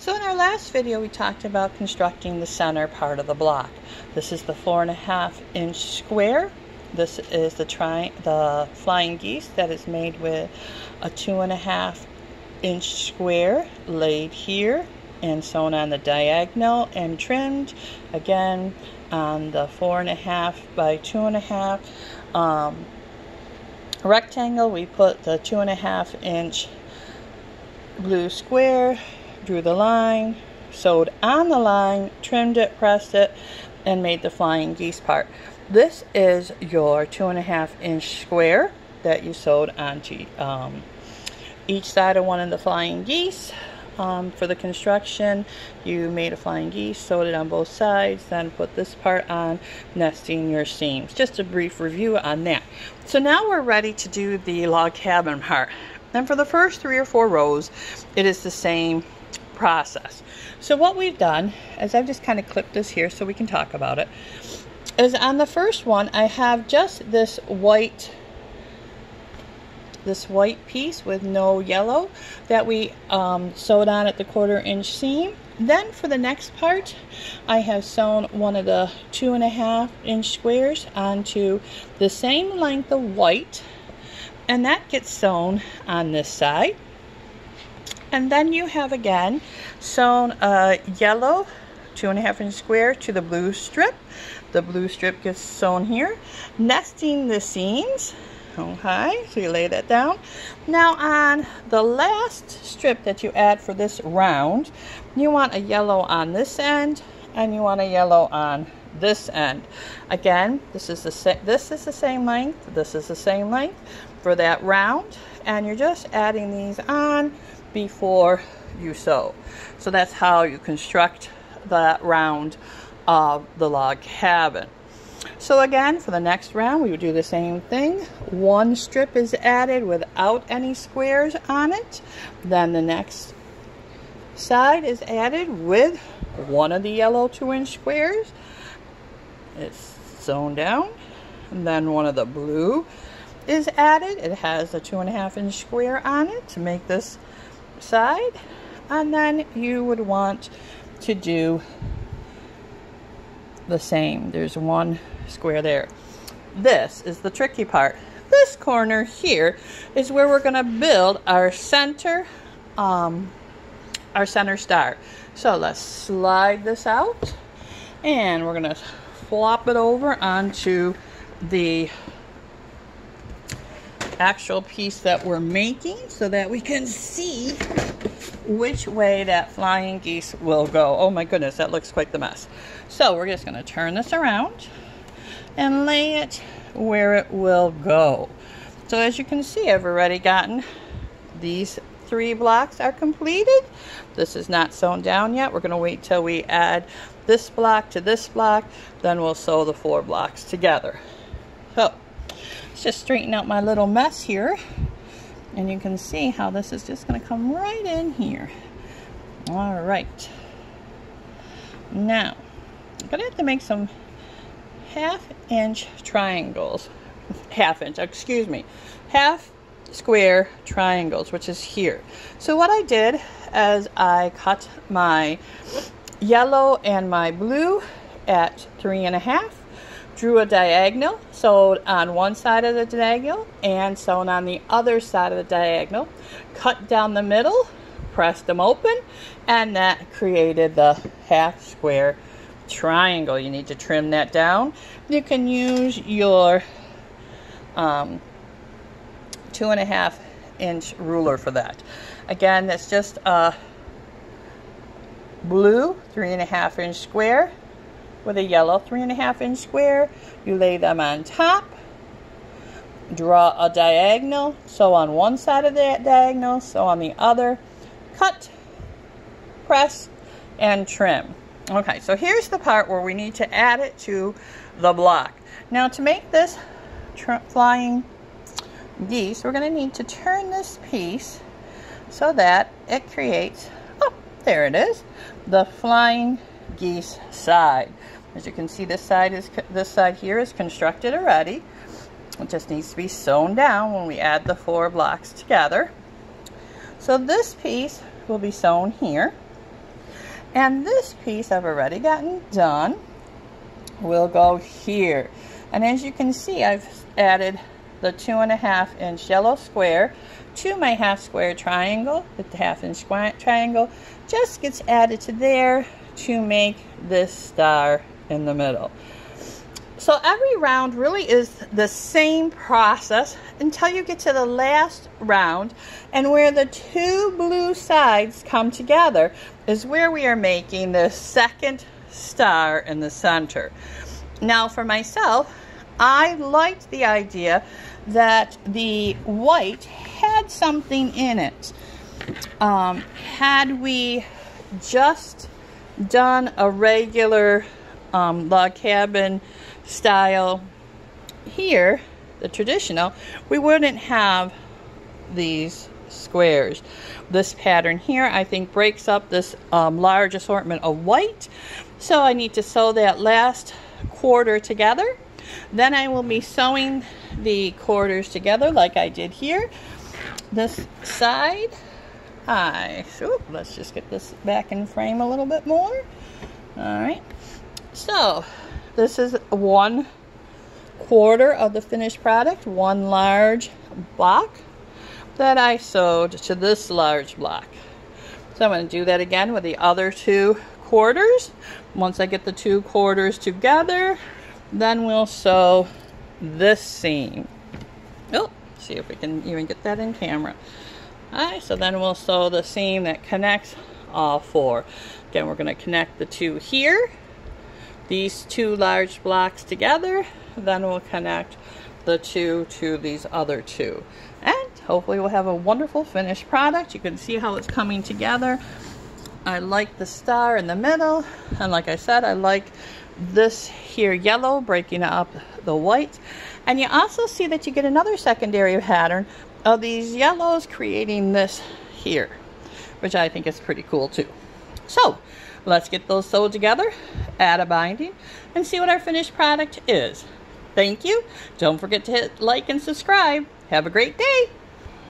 So in our last video we talked about constructing the center part of the block. This is the 4.5-inch square. This is the flying geese that is made with a 2.5-inch square laid here and sewn on the diagonal and trimmed again on the 4.5 by 2.5 rectangle. We put the 2.5-inch blue square, drew the line, sewed on the line, trimmed it, pressed it, and made the flying geese part. This is your 2.5-inch square that you sewed onto each side of one of the flying geese. For the construction, you made a flying geese, sewed it on both sides, then put this part on, nesting your seams. Just a brief review on that. So now we're ready to do the log cabin part. And for the first 3 or 4 rows, it is the same process. So what we've done is I've just kind of clipped this here so we can talk about it. Is on the first one I have just this white piece with no yellow that we sewed on at the 1/4-inch seam. Then for the next part I have sewn one of the 2.5-inch squares onto the same length of white, and that gets sewn on this side. And then you have again sewn a yellow 2.5-inch square to the blue strip. The blue strip gets sewn here, nesting the seams. Okay, so you lay that down. Now on the last strip that you add for this round, you want a yellow on this end and you want a yellow on this end. Again, this is the same length, this is the same length for that round, and you're just adding these on before you sew. So that's how you construct that round of the log cabin. So again, for the next round we would do the same thing. One strip is added without any squares on it. Then the next side is added with one of the yellow 2-inch squares. It's sewn down. And then one of the blue is added. It has a 2.5-inch square on it to make this side. And then you would want to do the same. There's one square there. This is the tricky part. This corner here is where we're going to build our center star. So let's slide this out and we're going to flop it over onto the actual piece that we're making so that we can see which way that flying geese will go. Oh my goodness, that looks quite the mess. So we're just going to turn this around and lay it where it will go. So as you can see, I've already gotten these 3 blocks are completed. This is not sewn down yet. We're going to wait till we add this block to this block, then we'll sew the 4 blocks together. So let's just straighten out my little mess here, and you can see how this is just going to come right in here. All right, now I'm going to have to make some half-inch triangles, half square triangles, which is here. So what I did is I cut my yellow and my blue at 3.5, drew a diagonal, sewed on one side of the diagonal and sewn on the other side of the diagonal, cut down the middle, pressed them open, and that created the half square triangle. You need to trim that down. You can use your 2.5-inch ruler for that. Again, that's just a blue 3.5-inch square with a yellow 3.5-inch square. You lay them on top, draw a diagonal, sew on one side of that diagonal, sew on the other, cut, press, and trim. Okay, so here's the part where we need to add it to the block. Now to make this flying geese, we're going to need to turn this piece so that it creates, oh, there it is, the flying geese side. As you can see, this side here is constructed already. It just needs to be sewn down when we add the 4 blocks together. So this piece will be sewn here. And this piece I've already gotten done will go here. And as you can see, I've added the 2.5 inch yellow square to my half square triangle. The half inch triangle just gets added to there to make this star in the middle. So every round really is the same process until you get to the last round, and where the two blue sides come together is where we are making the second star in the center. Now for myself, I liked the idea that the white had something in it. Had we just done a regular log cabin style here, the traditional, we wouldn't have these squares. This pattern here, I think, breaks up this large assortment of white. So I need to sew that last quarter together. Then I will be sewing the quarters together like I did here. This side, let's just get this back in frame a little bit more. All right, so this is 1/4 of the finished product, one large block that I sewed to this large block. So I'm going to do that again with the other 2 quarters. Once I get the 2 quarters together, then we'll sew this seam. Oh, see if we can even get that in camera. All right, so then we'll sew the seam that connects all 4. Again, we're going to connect the 2 here, these 2 large blocks together, then we'll connect the 2 to these other 2. And hopefully we'll have a wonderful finished product. You can see how it's coming together. I like the star in the middle, and like I said, I like this here yellow breaking up the white. And you also see that you get another secondary pattern of these yellows creating this here, which I think is pretty cool too. So let's get those sewed together, add a binding, and see what our finished product is. Thank you. Don't forget to hit like and subscribe. Have a great day.